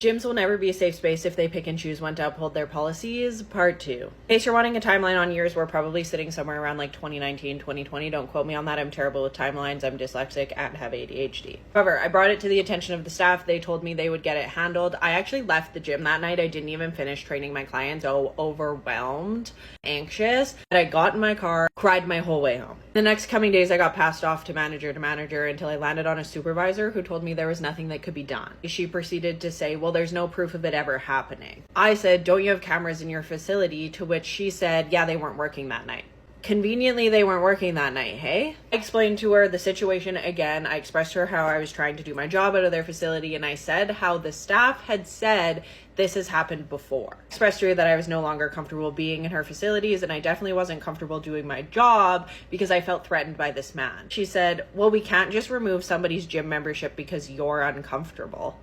Gyms will never be a safe space if they pick and choose when to uphold their policies, part 2. In case you're wanting a timeline on years, we're probably sitting somewhere around like 2019, 2020. Don't quote me on that. I'm terrible with timelines. I'm dyslexic and have ADHD. However, I brought it to the attention of the staff. They told me they would get it handled. I actually left the gym that night. I didn't even finish training my clients. So overwhelmed, anxious, that I got in my car, cried my whole way home. The next coming days, I got passed off to manager until I landed on a supervisor who told me there was nothing that could be done. She proceeded to say, well, there's no proof of it ever happening. I said, don't you have cameras in your facility? To which she said, yeah, they weren't working that night. Conveniently, they weren't working that night, hey? I explained to her the situation again. I expressed to her how I was trying to do my job out of their facility, and I said how the staff had said this has happened before. I expressed to her that I was no longer comfortable being in her facilities, and I definitely wasn't comfortable doing my job because I felt threatened by this man. She said, well, we can't just remove somebody's gym membership because you're uncomfortable.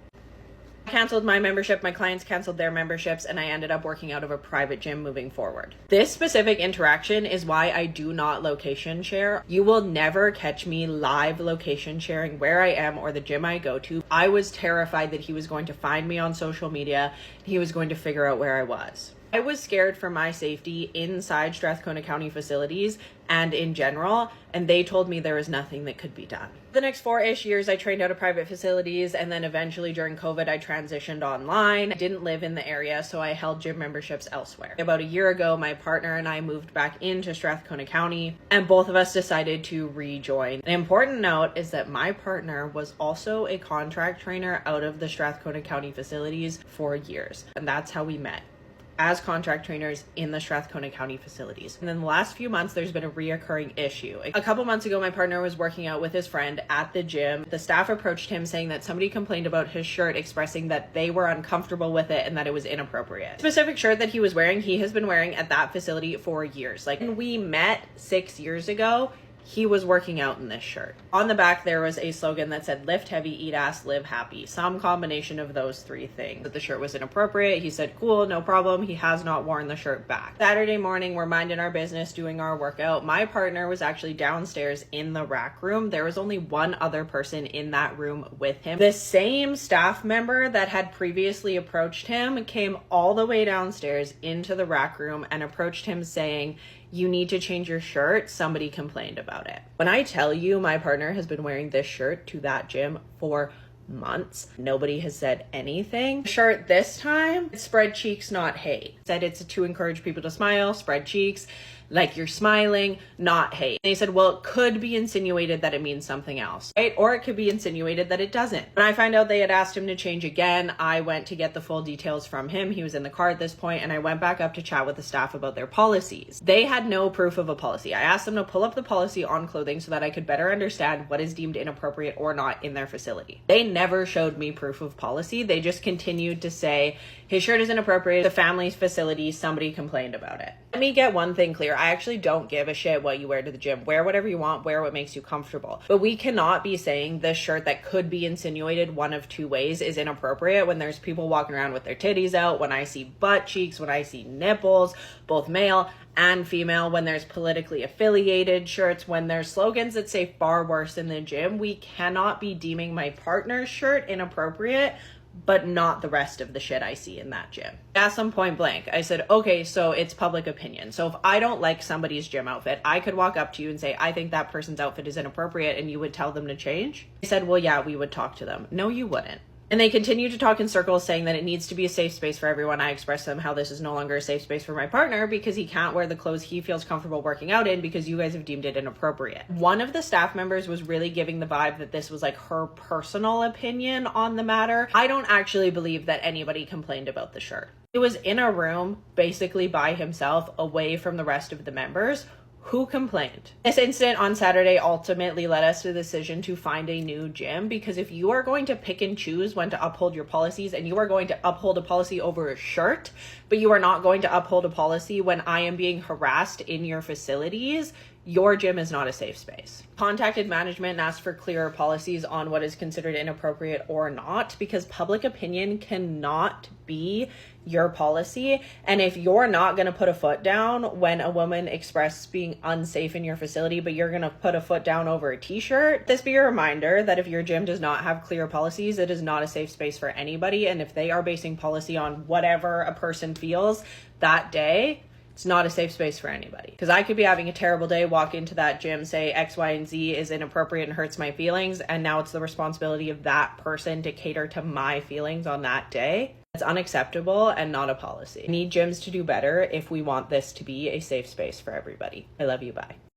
I canceled my membership, my clients canceled their memberships, and I ended up working out of a private gym moving forward. This specific interaction is why I do not location share. You will never catch me live location sharing where I am or the gym I go to. I was terrified that he was going to find me on social media and he was going to figure out where I was. I was scared for my safety inside Strathcona County facilities and in general, and they told me there was nothing that could be done. The next 4-ish years, I trained out of private facilities, and then eventually during COVID, I transitioned online. I didn't live in the area, so I held gym memberships elsewhere. About a year ago, my partner and I moved back into Strathcona County, and both of us decided to rejoin. An important note is that my partner was also a contract trainer out of the Strathcona County facilities for years, and that's how we met, as contract trainers in the Strathcona County facilities. And then the last few months, there's been a reoccurring issue. A couple months ago, my partner was working out with his friend at the gym. The staff approached him saying that somebody complained about his shirt, expressing that they were uncomfortable with it and that it was inappropriate. The specific shirt that he was wearing, he has been wearing at that facility for years. Like, when we met 6 years ago, he was working out in this shirt. On the back, there was a slogan that said, lift heavy, eat ass, live happy. Some combination of those three things. That the shirt was inappropriate. He said, cool, no problem. He has not worn the shirt back. Saturday morning, we're minding our business, doing our workout. My partner was actually downstairs in the rack room. There was only one other person in that room with him. The same staff member that had previously approached him came all the way downstairs into the rack room and approached him saying, you need to change your shirt. Somebody complained about it. When I tell you my partner has been wearing this shirt to that gym for months, nobody has said anything. The shirt this time, spread cheeks, not hate. Said it's to encourage people to smile, spread cheeks, like you're smiling, not hate. They said, well, it could be insinuated that it means something else, right? Or it could be insinuated that it doesn't. When I find out they had asked him to change again, I went to get the full details from him. He was in the car at this point, and I went back up to chat with the staff about their policies. They had no proof of a policy. I asked them to pull up the policy on clothing so that I could better understand what is deemed inappropriate or not in their facility. They never showed me proof of policy. They just continued to say, his shirt is inappropriate, the family's facility, somebody complained about it. Let me get one thing clear. I actually don't give a shit what you wear to the gym. Wear whatever you want, wear what makes you comfortable. But we cannot be saying this shirt that could be insinuated one of two ways is inappropriate when there's people walking around with their titties out, when I see butt cheeks, when I see nipples, both male and female, when there's politically affiliated shirts, when there's slogans that say far worse in the gym. We cannot be deeming my partner's shirt inappropriate, but not the rest of the shit I see in that gym. I asked them point blank. I said, okay, so it's public opinion. So if I don't like somebody's gym outfit, I could walk up to you and say, I think that person's outfit is inappropriate, and you would tell them to change? They said, well, yeah, we would talk to them. No, you wouldn't. And they continued to talk in circles, saying that it needs to be a safe space for everyone. I expressed to them how this is no longer a safe space for my partner because he can't wear the clothes he feels comfortable working out in because you guys have deemed it inappropriate. One of the staff members was really giving the vibe that this was like her personal opinion on the matter. I don't actually believe that anybody complained about the shirt. He was in a room basically by himself, away from the rest of the members. Who complained? This incident on Saturday ultimately led us to the decision to find a new gym, because if you are going to pick and choose when to uphold your policies, and you are going to uphold a policy over a shirt, but you are not going to uphold a policy when I am being harassed in your facilities, your gym is not a safe space. Contacted management and asked for clearer policies on what is considered inappropriate or not, because public opinion cannot be your policy. And if you're not going to put a foot down when a woman expresses being unsafe in your facility, but you're going to put a foot down over a t-shirt, this be a reminder that if your gym does not have clear policies, it is not a safe space for anybody. And if they are basing policy on whatever a person feels that day, it's not a safe space for anybody. Because I could be having a terrible day, walk into that gym, say X, Y, and Z is inappropriate and hurts my feelings, and now it's the responsibility of that person to cater to my feelings on that day. It's unacceptable and not a policy. We need gyms to do better if we want this to be a safe space for everybody. I love you, bye.